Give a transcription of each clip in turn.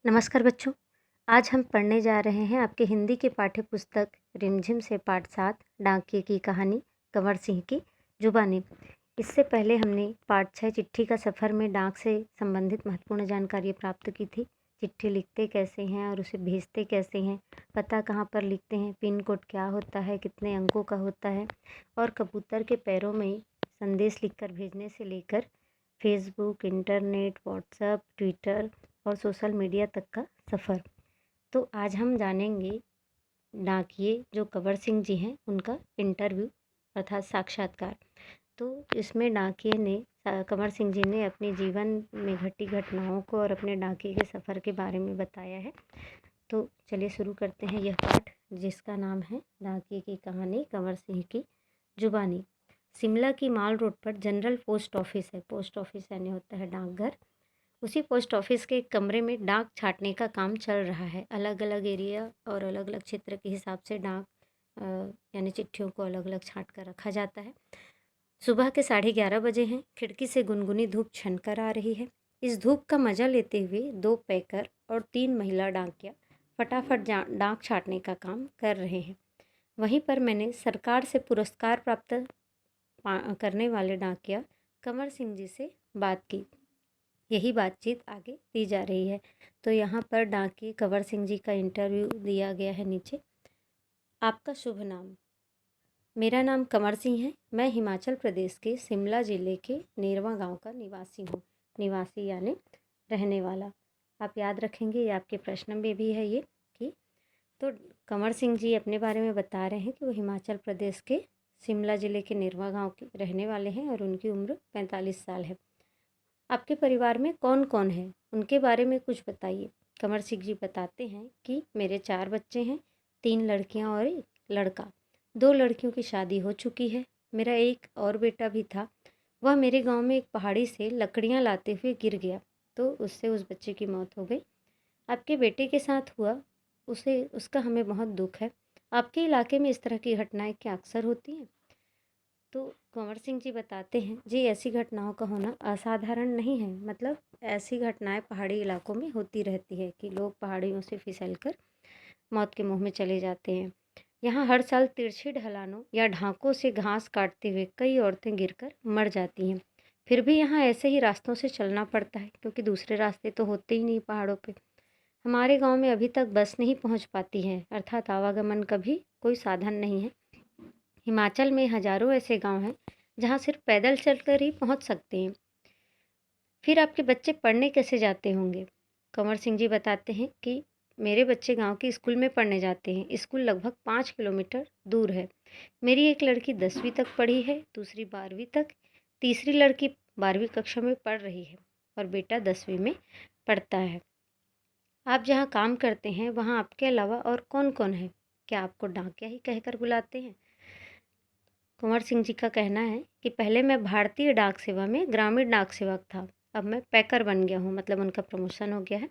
नमस्कार बच्चों। आज हम पढ़ने जा रहे हैं आपके हिंदी के पाठ्य पुस्तक रिमझिम से पाठ 7 डाकिए की कहानी कंवर सिंह की जुबानी। इससे पहले हमने पाठ 6 चिट्ठी का सफ़र में डाक से संबंधित महत्वपूर्ण जानकारी प्राप्त की थी। चिट्ठी लिखते कैसे हैं और उसे भेजते कैसे हैं, पता कहाँ पर लिखते हैं, पिन कोड क्या होता है, कितने अंकों का होता है, और कबूतर के पैरों में संदेश लिखकर भेजने से लेकर फेसबुक, इंटरनेट, व्हाट्सएप, ट्विटर और सोशल मीडिया तक का सफ़र। तो आज हम जानेंगे डाकिए जो कंवर सिंह जी हैं उनका इंटरव्यू अर्थात साक्षात्कार। तो इसमें डाकिए ने कंवर सिंह जी ने अपने जीवन में घटी घटनाओं को और अपने डाकिए के सफ़र के बारे में बताया है। तो चलिए शुरू करते हैं यह पाठ, जिसका नाम है डाकिए की कहानी कंवर सिंह की जुबानी। शिमला की माल रोड पर जनरल पोस्ट ऑफिस है। पोस्ट ऑफिस यानी होता है डाकघर। उसी पोस्ट ऑफिस के एक कमरे में डाक छाँटने का काम चल रहा है। अलग अलग एरिया और अलग अलग क्षेत्र के हिसाब से डाक यानी चिट्ठियों को अलग अलग छाँट कर रखा जाता है। सुबह के 11:30 बजे हैं। खिड़की से गुनगुनी धूप छनकर आ रही है। इस धूप का मजा लेते हुए 2 पैकर और 3 महिला डाकिया फटाफट डाक छाँटने का काम कर रहे हैं। वहीं पर मैंने सरकार से पुरस्कार प्राप्त करने वाले डाकिया कंवर सिंह जी से बात की। यही बातचीत आगे दी जा रही है। तो यहाँ पर डाकिए कंवर सिंह जी का इंटरव्यू दिया गया है नीचे। आपका शुभ नाम? मेरा नाम कंवर सिंह है। मैं हिमाचल प्रदेश के शिमला जिले के नेरवा गांव का निवासी हूँ। निवासी यानी रहने वाला। आप याद रखेंगे, ये आपके प्रश्न में भी है ये कि तो कंवर सिंह जी अपने बारे में बता रहे हैं कि वो हिमाचल प्रदेश के शिमला जिले के नेरवा गांव के रहने वाले हैं और उनकी उम्र 45 साल है। आपके परिवार में कौन कौन है, उनके बारे में कुछ बताइए। कंवर सिंह जी बताते हैं कि मेरे 4 बच्चे हैं, 3 लड़कियां और 1 लड़का। 2 लड़कियों की शादी हो चुकी है। मेरा एक और बेटा भी था। वह मेरे गांव में एक पहाड़ी से लकड़ियां लाते हुए गिर गया, तो उससे उस बच्चे की मौत हो गई। आपके बेटे के साथ हुआ, उसका हमें बहुत दुख है। आपके इलाके में इस तरह की घटनाएं क्या अक्सर होती हैं? तो कंवर सिंह जी बताते हैं, जी ऐसी घटनाओं का होना असाधारण नहीं है। मतलब ऐसी घटनाएं पहाड़ी इलाकों में होती रहती है कि लोग पहाड़ियों से फिसलकर मौत के मुंह में चले जाते हैं। यहाँ हर साल तिरछी ढलानों या ढांकों से घास काटते हुए कई औरतें गिरकर मर जाती हैं। फिर भी यहाँ ऐसे ही रास्तों से चलना पड़ता है, क्योंकि दूसरे रास्ते तो होते ही नहीं पहाड़ों पे। हमारे गांव में अभी तक बस नहीं पहुंच पाती है, अर्थात आवागमन का भी कोई साधन नहीं है। हिमाचल में हजारों ऐसे गांव हैं जहां सिर्फ पैदल चलकर ही पहुंच सकते हैं। फिर आपके बच्चे पढ़ने कैसे जाते होंगे? कंवर सिंह जी बताते हैं कि मेरे बच्चे गांव के स्कूल में पढ़ने जाते हैं। स्कूल लगभग 5 किलोमीटर दूर है। मेरी एक लड़की 10वीं तक पढ़ी है, दूसरी 12वीं तक, तीसरी लड़की 12वीं कक्षा में पढ़ रही है और बेटा 10वीं में पढ़ता है। आप जहाँ काम करते हैं वहाँ आपके अलावा और कौन कौन है? क्या आपको डाकिया ही कहकर बुलाते हैं? कंवर सिंह जी का कहना है कि पहले मैं भारतीय डाक सेवा में ग्रामीण डाक सेवक था। अब मैं पैकर बन गया हूँ, मतलब उनका प्रमोशन हो गया है,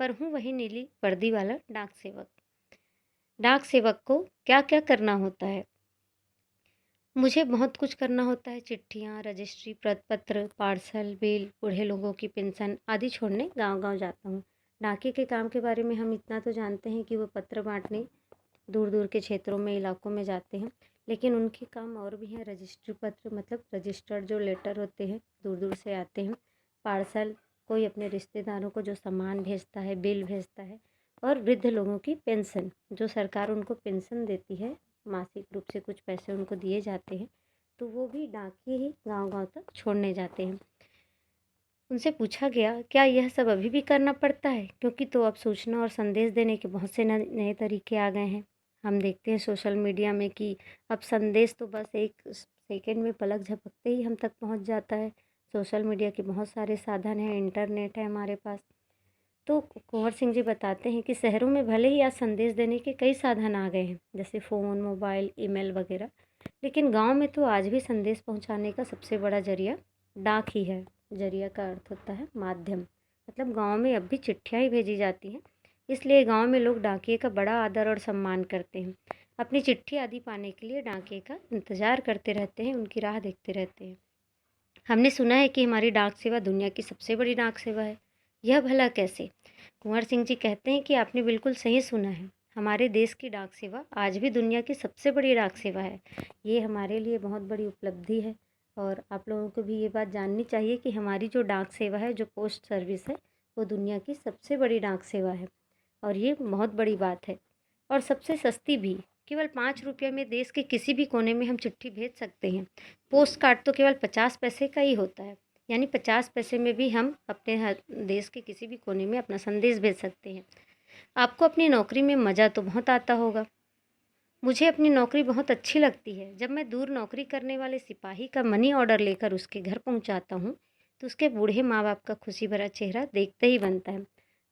पर हूँ वही नीली वर्दी वाला डाक सेवक। डाक सेवक को क्या क्या करना होता है? मुझे बहुत कुछ करना होता है। चिट्ठियाँ, रजिस्ट्री, पत्र, पार्सल, बिल, बूढ़े लोगों की पेंशन आदि छोड़ने गांव गांव जाता हूँ। डाकिए के काम के बारे में हम इतना तो जानते हैं कि वो पत्र बांटने दूर दूर के क्षेत्रों में, इलाकों में जाते हैं, लेकिन उनके काम और भी हैं। रजिस्ट्री पत्र मतलब रजिस्टर्ड जो लेटर होते हैं दूर दूर से आते हैं। पार्सल, कोई अपने रिश्तेदारों को जो सामान भेजता है, बिल भेजता है। और वृद्ध लोगों की पेंशन, जो सरकार उनको पेंशन देती है, मासिक रूप से कुछ पैसे उनको दिए जाते हैं, तो वो भी डाकिए ही गांव गांव तक छोड़ने जाते हैं। उनसे पूछा गया, क्या यह सब अभी भी करना पड़ता है? क्योंकि तो अब सूचना और संदेश देने के बहुत से नए तरीके आ गए हैं। हम देखते हैं सोशल मीडिया में कि अब संदेश तो बस एक सेकंड में, पलक झपकते ही हम तक पहुंच जाता है। सोशल मीडिया के बहुत सारे साधन हैं, इंटरनेट है हमारे पास। तो कुंवर सिंह जी बताते हैं कि शहरों में भले ही आज संदेश देने के कई साधन आ गए हैं, जैसे फ़ोन, मोबाइल, ईमेल वगैरह, लेकिन गांव में तो आज भी संदेश पहुंचाने का सबसे बड़ा जरिया डाक ही है। जरिया का अर्थ होता है माध्यम, मतलब गांव में अब भी चिट्ठियाँ ही भेजी जाती हैं। इसलिए गांव में लोग डाकिए का बड़ा आदर और सम्मान करते हैं। अपनी चिट्ठी आदि पाने के लिए डाकिए का इंतज़ार करते रहते हैं, उनकी राह देखते रहते हैं। हमने सुना है कि हमारी डाक सेवा दुनिया की सबसे बड़ी डाक सेवा है। यह भला कैसे? कुंवर सिंह जी कहते हैं कि आपने बिल्कुल सही सुना है। हमारे देश की डाक सेवा आज भी दुनिया की सबसे बड़ी डाक सेवा है। ये हमारे लिए बहुत बड़ी उपलब्धि है और आप लोगों को भी ये बात जाननी चाहिए कि हमारी जो डाक सेवा है, जो पोस्ट सर्विस है, वो दुनिया की सबसे बड़ी डाक सेवा है और ये बहुत बड़ी बात है और सबसे सस्ती भी। केवल 5 रुपये में देश के किसी भी कोने में हम चिट्ठी भेज सकते हैं। पोस्ट कार्ड तो केवल 50 पैसे का ही होता है, यानी 50 पैसे में भी हम अपने देश के किसी भी कोने में अपना संदेश भेज सकते हैं। आपको अपनी नौकरी में मज़ा तो बहुत आता होगा। मुझे अपनी नौकरी बहुत अच्छी लगती है। जब मैं दूर नौकरी करने वाले सिपाही का मनी ऑर्डर लेकर उसके घर पहुंचाता हूं, तो उसके बूढ़े माँ बाप का खुशी भरा चेहरा देखते ही बनता है।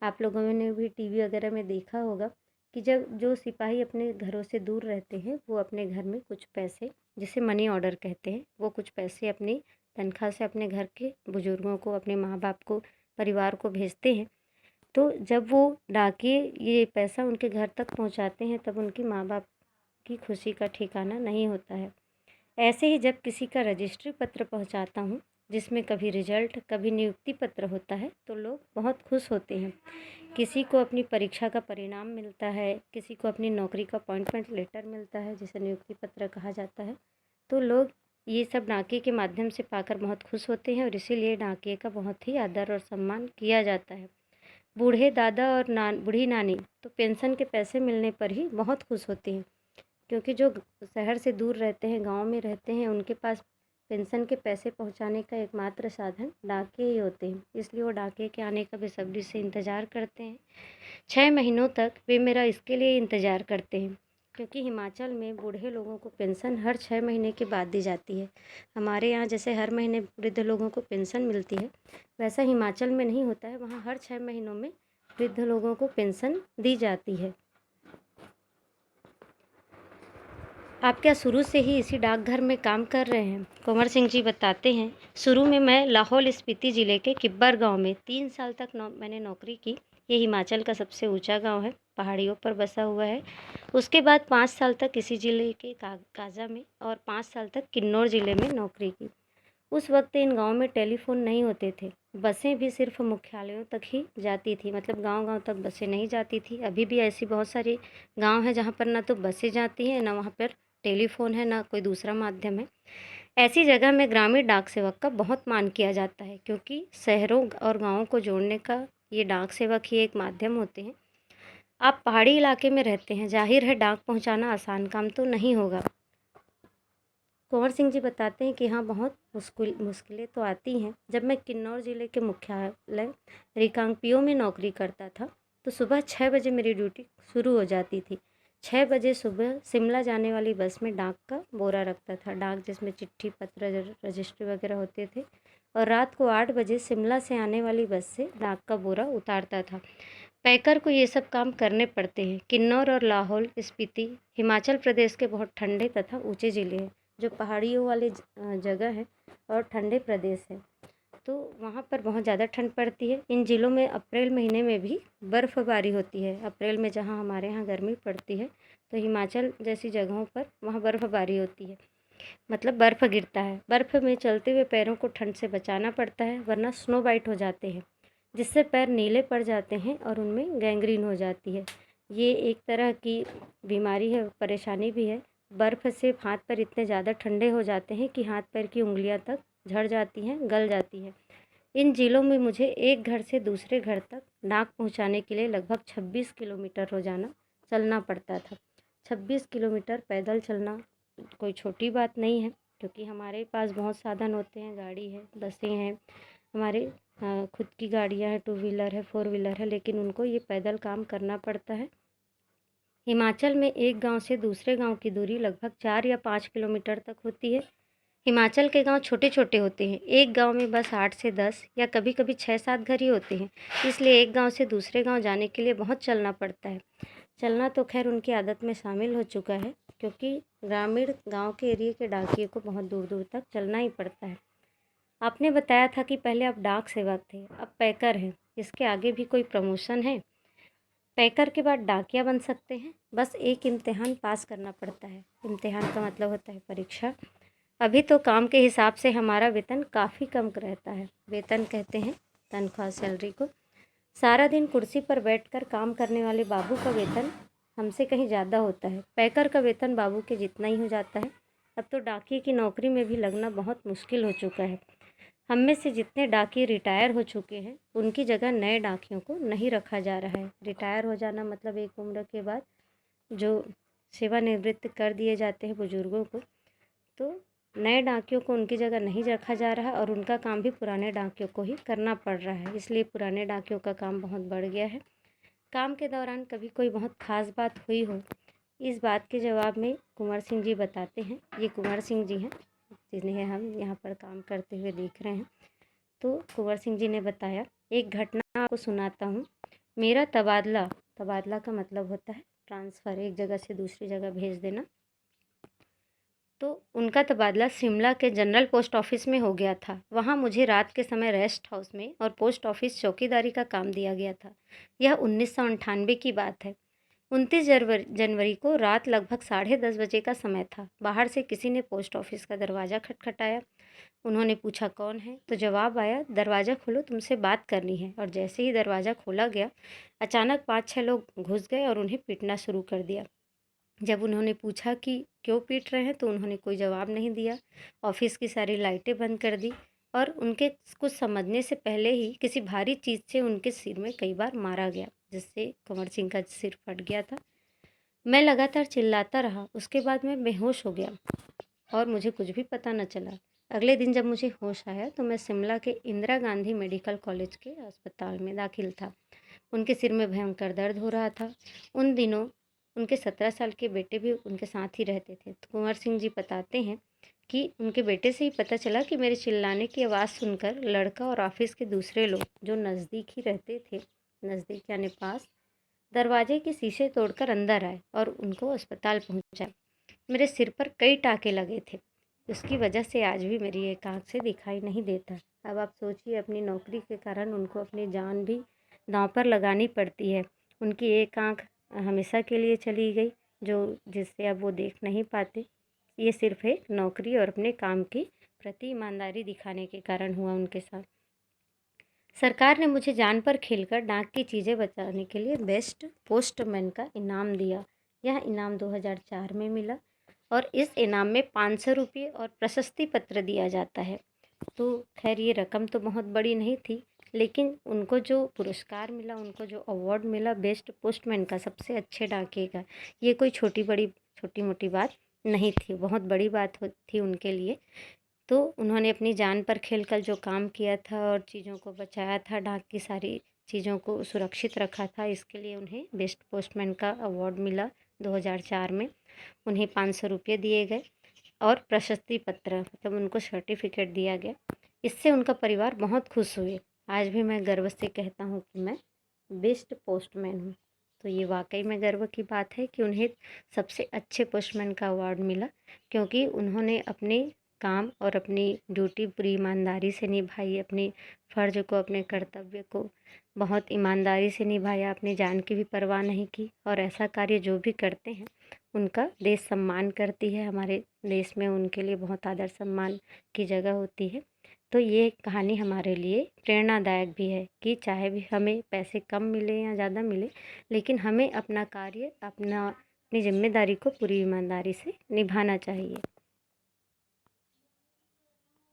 आप लोगों ने भी टीवी वगैरह में देखा होगा कि जब जो सिपाही अपने घरों से दूर रहते हैं, वो अपने घर में कुछ पैसे, जिसे मनी ऑर्डर कहते हैं, वो कुछ पैसे अपनी तनख्वाह से अपने घर के बुजुर्गों को, अपने माँ बाप को, परिवार को भेजते हैं। तो जब वो डाकिये ये पैसा उनके घर तक पहुंचाते हैं, तब उनकी माँ बाप की खुशी का ठिकाना नहीं होता है। ऐसे ही जब किसी का रजिस्ट्री पत्र पहुंचाता हूँ, जिसमें कभी रिजल्ट, कभी नियुक्ति पत्र होता है, तो लोग बहुत खुश होते हैं। किसी को अपनी परीक्षा का परिणाम मिलता है, किसी को अपनी नौकरी का अपॉइंटमेंट लेटर मिलता है, जिसे नियुक्ति पत्र कहा जाता है, तो लोग ये सब डाकिये के माध्यम से पाकर बहुत खुश होते हैं और इसीलिए डाकिये का बहुत ही आदर और सम्मान किया जाता है। बूढ़े दादा और बूढ़ी नानी तो पेंशन के पैसे मिलने पर ही बहुत खुश होते हैं, क्योंकि जो शहर से दूर रहते हैं, गांव में रहते हैं, उनके पास पेंशन के पैसे पहुंचाने का एकमात्र साधन डाकिये ही होते हैं। इसलिए वो डाकिये के आने का बेसब्री से इंतज़ार करते हैं। 6 महीनों तक वे मेरा इसके लिए इंतज़ार करते हैं, क्योंकि हिमाचल में बूढ़े लोगों को पेंशन हर 6 महीने के बाद दी जाती है। हमारे यहाँ जैसे हर महीने वृद्ध लोगों को पेंशन मिलती है, वैसा हिमाचल में नहीं होता है। वहाँ हर 6 महीनों में वृद्ध लोगों को पेंशन दी जाती है। आप क्या शुरू से ही इसी डाकघर में काम कर रहे हैं? कुंवर सिंह जी बताते हैं, शुरू में मैं लाहौल स्पीति ज़िले के किब्बर गांव में 3 साल तक मैंने नौकरी की। ये हिमाचल का सबसे ऊंचा गांव है, पहाड़ियों पर बसा हुआ है। उसके बाद 5 साल तक इसी ज़िले के काजा में और 5 साल तक किन्नौर ज़िले में नौकरी की। उस वक्त इन गाँव में टेलीफोन नहीं होते थे। बसें भी सिर्फ मुख्यालयों तक ही जाती थी, मतलब गाँव-गाँव तक बसें नहीं जाती थी। अभी भी ऐसी बहुत सारी गाँव हैं जहाँ पर ना तो बसें जाती हैं, ना वहाँ पर टेलीफोन है, ना कोई दूसरा माध्यम है। ऐसी जगह में ग्रामीण डाक सेवक का बहुत मान किया जाता है, क्योंकि शहरों और गाँवों को जोड़ने का ये डाक सेवक ही एक माध्यम होते हैं। आप पहाड़ी इलाके में रहते हैं, जाहिर है डाक पहुँचाना आसान काम तो नहीं होगा। कुंवर सिंह जी बताते हैं कि हाँ, बहुत मुश्किलें तो आती हैं। जब मैं किन्नौर ज़िले के मुख्यालय रिकांगपिओ में नौकरी करता था, तो सुबह 6 बजे मेरी ड्यूटी शुरू हो जाती थी। 6 बजे सुबह शिमला जाने वाली बस में डाक का बोरा रखता था, डाक जिसमें चिट्ठी पत्र रजिस्ट्री वगैरह होते थे, और रात को 8 बजे शिमला से आने वाली बस से डाक का बोरा उतारता था। पैकर को ये सब काम करने पड़ते हैं। किन्नौर और लाहौल स्पीति हिमाचल प्रदेश के बहुत ठंडे तथा ऊंचे ज़िले हैं, जो पहाड़ियों वाले जगह है और ठंडे प्रदेश है, तो वहाँ पर बहुत ज़्यादा ठंड पड़ती है। इन ज़िलों में अप्रैल महीने में भी बर्फ़बारी होती है। अप्रैल में जहाँ हमारे यहाँ गर्मी पड़ती है, तो हिमाचल जैसी जगहों पर वहाँ बर्फ़बारी होती है, मतलब बर्फ़ गिरता है। बर्फ़ में चलते हुए पैरों को ठंड से बचाना पड़ता है, वरना स्नो बाइट हो जाते हैं, जिससे पैर नीले पड़ जाते हैं और उनमें गैंग्रीन हो जाती है। ये एक तरह की बीमारी है, परेशानी भी है। बर्फ़ से हाथ पैर इतने ज़्यादा ठंडे हो जाते हैं कि हाथ पैर की उंगलियां तक झड़ जाती हैं, गल जाती हैं। इन ज़िलों में मुझे एक घर से दूसरे घर तक डाक पहुंचाने के लिए लगभग 26 किलोमीटर रोज़ाना चलना पड़ता था। 26 किलोमीटर पैदल चलना कोई छोटी बात नहीं है, क्योंकि हमारे पास बहुत साधन होते हैं, गाड़ी है, बसें हैं, हमारे खुद की गाड़ियाँ हैं, 2 व्हीलर है, 4 व्हीलर है, लेकिन उनको ये पैदल काम करना पड़ता है। हिमाचल में एक गांव से दूसरे गांव की दूरी लगभग 4 या 5 किलोमीटर तक होती है। हिमाचल के गांव छोटे छोटे होते हैं, एक गांव में बस 8 से 10 या कभी कभी 6-7 घर ही होते हैं, इसलिए एक गांव से दूसरे गांव जाने के लिए बहुत चलना पड़ता है। चलना तो खैर उनकी आदत में शामिल हो चुका है, क्योंकि ग्रामीण गाँव के एरिए के डाकिये को बहुत दूर दूर तक चलना ही पड़ता है। आपने बताया था कि पहले आप डाक सेवक थे, अब पैकर हैं। इसके आगे भी कोई प्रमोशन है? पैकर के बाद डाकिया बन सकते हैं, बस एक इम्तिहान पास करना पड़ता है। इम्तिहान का मतलब होता है परीक्षा। अभी तो काम के हिसाब से हमारा वेतन काफ़ी कम रहता है। वेतन कहते हैं तनख्वाह, सैलरी को। सारा दिन कुर्सी पर बैठकर काम करने वाले बाबू का वेतन हमसे कहीं ज़्यादा होता है। पैकर का वेतन बाबू के जितना ही हो जाता है। अब तो डाकिये की नौकरी में भी लगना बहुत मुश्किल हो चुका है। हम में से जितने डाकिये रिटायर हो चुके हैं, उनकी जगह नए डाकियों को नहीं रखा जा रहा है। रिटायर हो जाना मतलब एक उम्र के बाद जो सेवानिवृत्त कर दिए जाते हैं बुजुर्गों को, तो नए डाकियों को उनकी जगह नहीं रखा जा रहा और उनका काम भी पुराने डाकियों को ही करना पड़ रहा है। इसलिए पुराने डाकियों का काम बहुत बढ़ गया है। काम के दौरान कभी कोई बहुत ख़ास बात हुई हो, इस बात के जवाब में कुंवर सिंह जी बताते हैं। ये कुंवर सिंह जी हैं जिन्हें हम यहाँ पर काम करते हुए देख रहे हैं। तो कुंवर सिंह जी ने बताया, एक घटना आपको सुनाता हूँ। मेरा तबादला, तबादला का मतलब होता है ट्रांसफ़र, एक जगह से दूसरी जगह भेज देना। तो उनका तबादला शिमला के जनरल पोस्ट ऑफिस में हो गया था। वहाँ मुझे रात के समय रेस्ट हाउस में और पोस्ट ऑफिस चौकीदारी का काम दिया गया था। यह 1998 की बात है। 29 जनवरी को रात लगभग 10:30 बजे का समय था। बाहर से किसी ने पोस्ट ऑफिस का दरवाज़ा खटखटाया। उन्होंने पूछा कौन है, तो जवाब आया, दरवाज़ा खोलो, तुमसे बात करनी है। और जैसे ही दरवाज़ा खोला गया, अचानक 5-6 लोग घुस गए और उन्हें पीटना शुरू कर दिया। जब उन्होंने पूछा कि क्यों पीट रहे हैं, तो उन्होंने कोई जवाब नहीं दिया। ऑफिस की सारी लाइटें बंद कर दी और उनके कुछ समझने से पहले ही किसी भारी चीज़ से उनके सिर में कई बार मारा गया, जिससे कुंवर सिंह का सिर फट गया था। मैं लगातार चिल्लाता रहा। उसके बाद मैं बेहोश हो गया और मुझे कुछ भी पता न चला। अगले दिन जब मुझे होश आया तो मैं शिमला के इंदिरा गांधी मेडिकल कॉलेज के अस्पताल में दाखिल था। उनके सिर में भयंकर दर्द हो रहा था। उन दिनों उनके 17 साल के बेटे भी उनके साथ ही रहते थे। तो कुंवर सिंह जी बताते हैं कि उनके बेटे से ही पता चला कि मेरे चिल्लाने की आवाज़ सुनकर लड़का और ऑफिस के दूसरे लोग जो नज़दीक ही रहते थे, नज़दीक यानी पास, दरवाजे के शीशे तोड़कर अंदर आए और उनको अस्पताल पहुंचाया। मेरे सिर पर कई टाँके लगे थे। उसकी वजह से आज भी मेरी एक आँख से दिखाई नहीं देता। अब आप सोचिए, अपनी नौकरी के कारण उनको अपनी जान भी दांव पर लगानी पड़ती है। उनकी एक आँख हमेशा के लिए चली गई, जिससे अब वो देख नहीं पाते। ये सिर्फ एक नौकरी और अपने काम की प्रति ईमानदारी दिखाने के कारण हुआ उनके साथ। सरकार ने मुझे जान पर खेलकर डाक की चीज़ें बचाने के लिए बेस्ट पोस्टमैन का इनाम दिया। यह इनाम 2004 में मिला और इस इनाम में 500 रुपये और प्रशस्ति पत्र दिया जाता है। तो खैर ये रकम तो बहुत बड़ी नहीं थी, लेकिन उनको जो पुरस्कार मिला, उनको जो अवार्ड मिला बेस्ट पोस्टमैन का, सबसे अच्छे डाकिये का, ये कोई छोटी मोटी बात नहीं थी, बहुत बड़ी बात थी उनके लिए। तो उन्होंने अपनी जान पर खेलकर जो काम किया था और चीज़ों को बचाया था, डाक की सारी चीज़ों को सुरक्षित रखा था, इसके लिए उन्हें बेस्ट पोस्टमैन का अवार्ड मिला 2004 में। उन्हें 500 रुपये दिए गए और प्रशस्ति पत्र, मतलब उनको सर्टिफिकेट दिया गया। इससे उनका परिवार बहुत खुश हुए। आज भी मैं गर्व से कहता हूँ कि मैं बेस्ट पोस्टमैन हूँ। तो ये वाकई में गर्व की बात है कि उन्हें सबसे अच्छे पोस्टमैन का अवार्ड मिला, क्योंकि उन्होंने अपने काम और अपनी ड्यूटी पूरी ईमानदारी से निभाई, अपने फ़र्ज़ को, अपने कर्तव्य को बहुत ईमानदारी से निभाया, अपनी जान की भी परवाह नहीं की। और ऐसा कार्य जो भी करते हैं उनका देश सम्मान करती है। हमारे देश में उनके लिए बहुत आदर सम्मान की जगह होती है। तो ये कहानी हमारे लिए प्रेरणादायक भी है कि चाहे भी हमें पैसे कम मिले या ज़्यादा मिले, लेकिन हमें अपना कार्य, अपनी ज़िम्मेदारी को पूरी ईमानदारी से निभाना चाहिए।